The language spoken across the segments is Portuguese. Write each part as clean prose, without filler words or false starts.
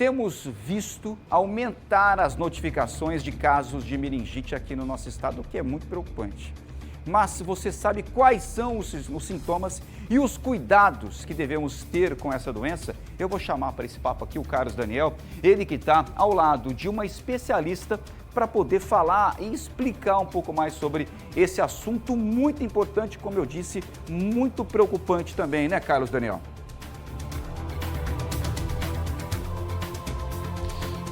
temos visto aumentar as notificações de casos de meningite aqui no nosso estado, o que é muito preocupante. Mas você sabe quais são os sintomas e os cuidados que devemos ter com essa doença? Eu vou chamar para esse papo aqui o Carlos Daniel, ele que está ao lado de uma especialista para poder falar e explicar um pouco mais sobre esse assunto muito importante, como eu disse, muito preocupante também, né, Carlos Daniel?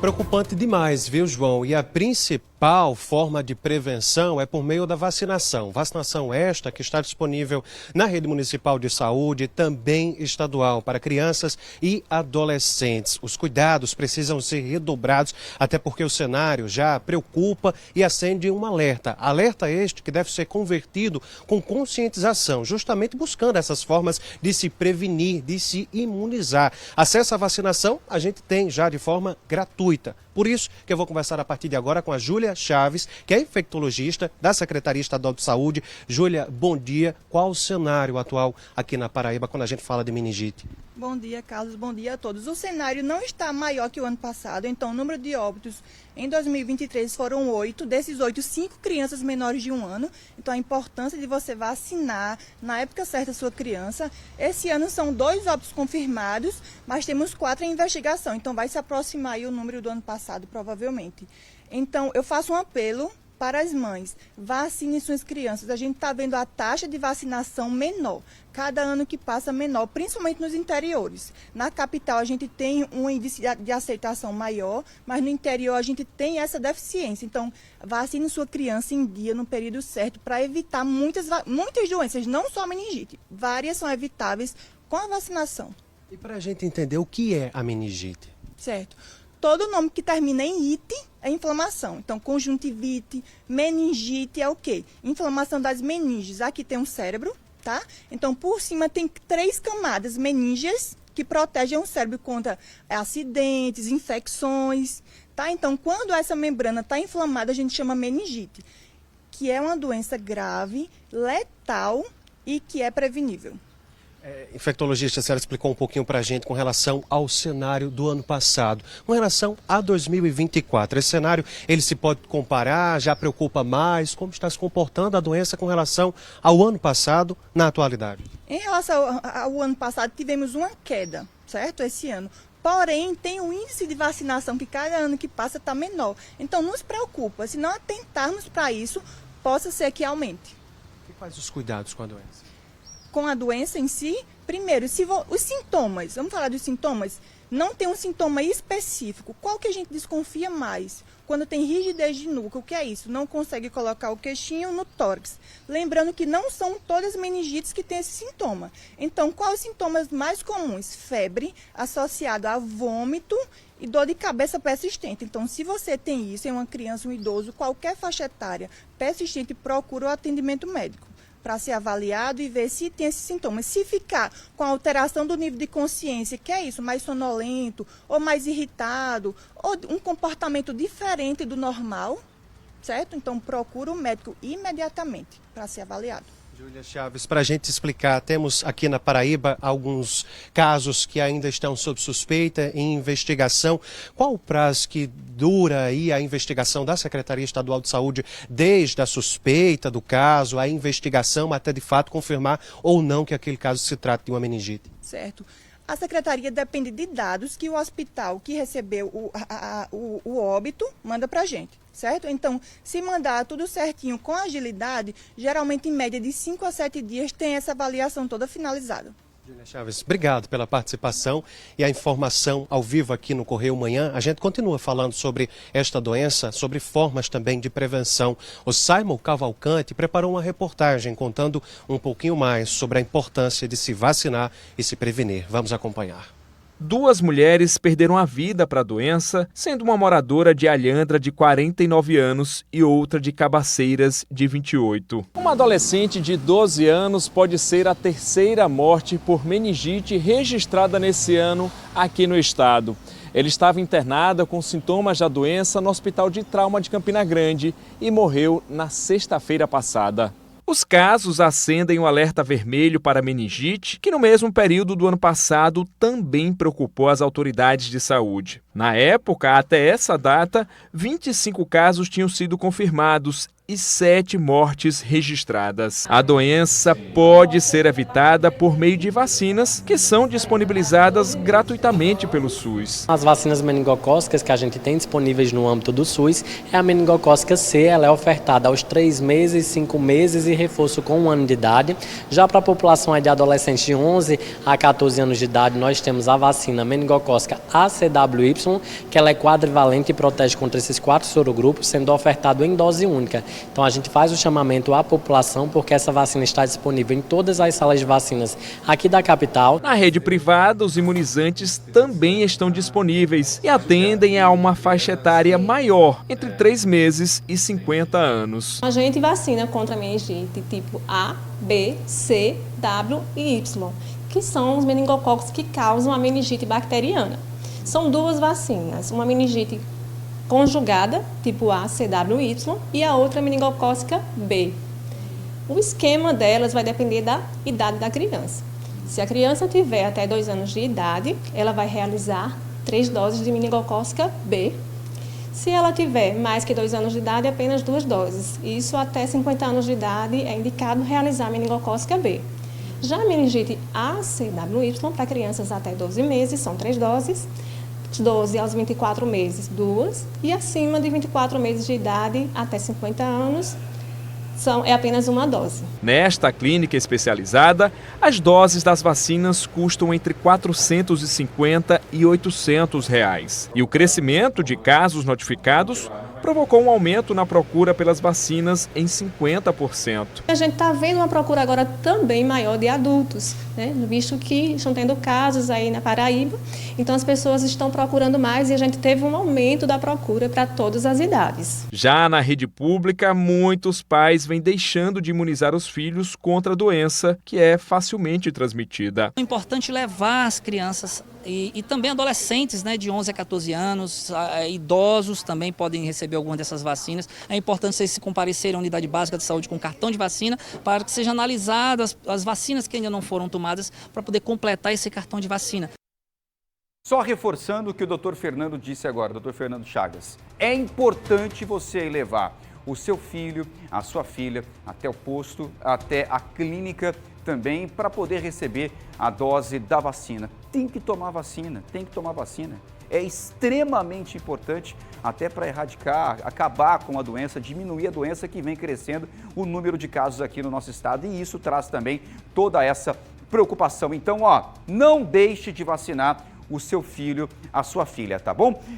Preocupante demais, viu, João? E a principal forma de prevenção é por meio da vacinação. Vacinação esta que está disponível na rede municipal de saúde, também estadual, para crianças e adolescentes. Os cuidados precisam ser redobrados, até porque o cenário já preocupa e acende um alerta. Alerta este que deve ser convertido com conscientização, justamente buscando essas formas de se prevenir, de se imunizar. Acesso à vacinação a gente tem já de forma gratuita. Por isso que eu vou conversar a partir de agora com a Júlia Chaves, que é infectologista da Secretaria Estadual de Saúde. Júlia, bom dia. Qual o cenário atual aqui na Paraíba quando a gente fala de meningite? Bom dia, Carlos. Bom dia a todos. O cenário não está maior que o ano passado, então o número de óbitos em 2023 foram 8. Desses 8, 5 crianças menores de 1 ano. Então a importância de você vacinar na época certa a sua criança. Esse ano são 2 óbitos confirmados, mas temos 4 em investigação. Então vai se aproximar aí o número do ano passado, provavelmente. Então eu faço um apelo para as mães, vacinem suas crianças. A gente está vendo a taxa de vacinação menor, cada ano que passa menor, principalmente nos interiores. Na capital a gente tem um índice de aceitação maior, mas no interior a gente tem essa deficiência. Então, vacine sua criança em dia, no período certo, para evitar muitas doenças, não só a meningite. Várias são evitáveis com a vacinação. E para a gente entender o que é a meningite? Certo. Todo nome que termina em ite é inflamação. Então, conjuntivite, meningite é o quê? Inflamação das meninges. Aqui tem um cérebro, tá? Então, por cima tem 3 camadas meninges que protegem o cérebro contra acidentes, infecções, tá? Então, quando essa membrana está inflamada, a gente chama meningite, que é uma doença grave, letal e que é prevenível. Infectologista, a senhora explicou um pouquinho para a gente com relação ao cenário do ano passado. Com relação a 2024, esse cenário ele se pode comparar, já preocupa mais? Como está se comportando a doença com relação ao ano passado na atualidade? Em relação ao ano passado, tivemos uma queda, certo? Esse ano. Porém, tem um índice de vacinação que cada ano que passa está menor. Então, nos preocupa. Se não atentarmos para isso, possa ser que aumente. E quais os cuidados com a doença? Com a doença em si, primeiro, os sintomas, vamos falar dos sintomas, não tem um sintoma específico. Qual que a gente desconfia mais? Quando tem rigidez de nuca, o que é isso? Não consegue colocar o queixinho no tórax. Lembrando que não são todas as meningites que têm esse sintoma. Então, quais os sintomas mais comuns? Febre associada a vômito e dor de cabeça persistente. Então, se você tem isso em uma criança, um idoso, qualquer faixa etária persistente, procura o atendimento médico para ser avaliado e ver se tem esses sintomas. Se ficar com alteração do nível de consciência, que é isso, mais sonolento, ou mais irritado, ou um comportamento diferente do normal, certo? Então, procura o médico imediatamente para ser avaliado. Júlia Chaves, para a gente explicar, temos aqui na Paraíba alguns casos que ainda estão sob suspeita em investigação. Qual o prazo que dura aí a investigação da Secretaria Estadual de Saúde, desde a suspeita do caso, a investigação, até de fato confirmar ou não que aquele caso se trata de uma meningite? Certo. A secretaria depende de dados que o hospital que recebeu o óbito manda para a gente, certo? Então, se mandar tudo certinho com agilidade, geralmente em média de 5 a 7 dias tem essa avaliação toda finalizada. Júlia Chaves, obrigado pela participação e a informação ao vivo aqui no Correio Manhã. A gente continua falando sobre esta doença, sobre formas também de prevenção. O Simon Cavalcante preparou uma reportagem contando um pouquinho mais sobre a importância de se vacinar e se prevenir. Vamos acompanhar. 2 mulheres perderam a vida para a doença, sendo uma moradora de Alhandra de 49 anos e outra de Cabaceiras de 28. Uma adolescente de 12 anos pode ser a 3ª morte por meningite registrada nesse ano aqui no estado. Ela estava internada com sintomas da doença no Hospital de Trauma de Campina Grande e morreu na sexta-feira passada. Os casos acendem o alerta vermelho para a meningite, que no mesmo período do ano passado também preocupou as autoridades de saúde. Na época, até essa data, 25 casos tinham sido confirmados e 7 mortes registradas. A doença pode ser evitada por meio de vacinas que são disponibilizadas gratuitamente pelo SUS. As vacinas meningocócicas que a gente tem disponíveis no âmbito do SUS é a meningocócica C, ela é ofertada aos 3 meses, 5 meses e reforço com 1 ano de idade. Já para a população de adolescentes de 11 a 14 anos de idade, nós temos a vacina meningocócica ACWY, que ela é quadrivalente e protege contra esses 4 sorogrupos, sendo ofertado em dose única. Então a gente faz o chamamento à população porque essa vacina está disponível em todas as salas de vacinas aqui da capital. Na rede privada, os imunizantes também estão disponíveis e atendem a uma faixa etária maior, entre 3 meses e 50 anos. A gente vacina contra a meningite tipo A, B, C, W e Y, que são os meningococos que causam a meningite bacteriana. São 2 vacinas, uma meningite conjugada, tipo A, C, W, Y, e a outra meningocócica B. O esquema delas vai depender da idade da criança. Se a criança tiver até 2 anos de idade, ela vai realizar 3 doses de meningocócica B. Se ela tiver mais que 2 anos de idade, apenas 2 doses. Isso até 50 anos de idade é indicado realizar a meningocócica B. Já a meningite ACWY, para crianças até 12 meses, são 3 doses. 12 aos 24 meses, 2, e acima de 24 meses de idade, até 50 anos, é apenas 1 dose. Nesta clínica especializada, as doses das vacinas custam entre R$ 450 e R$ 800. E o crescimento de casos notificados provocou um aumento na procura pelas vacinas em 50%. A gente está vendo uma procura agora também maior de adultos, né? Visto que estão tendo casos aí na Paraíba, então as pessoas estão procurando mais e a gente teve um aumento da procura para todas as idades. Já na rede pública, muitos pais vêm deixando de imunizar os filhos contra a doença, que é facilmente transmitida. É importante levar as crianças e também adolescentes, né, de 11 a 14 anos, idosos também podem receber alguma dessas vacinas. É importante vocês se comparecerem à unidade básica de saúde com cartão de vacina para que sejam analisadas as vacinas que ainda não foram tomadas para poder completar esse cartão de vacina. Só reforçando o que o Dr. Fernando disse agora, Dr. Fernando Chagas, é importante você levar o seu filho, a sua filha, até o posto, até a clínica também, para poder receber a dose da vacina. Tem que tomar vacina, tem que tomar vacina. É extremamente importante até para erradicar, acabar com a doença, diminuir a doença que vem crescendo o número de casos aqui no nosso estado, e isso traz também toda essa preocupação. Então, não deixe de vacinar o seu filho, a sua filha, tá bom?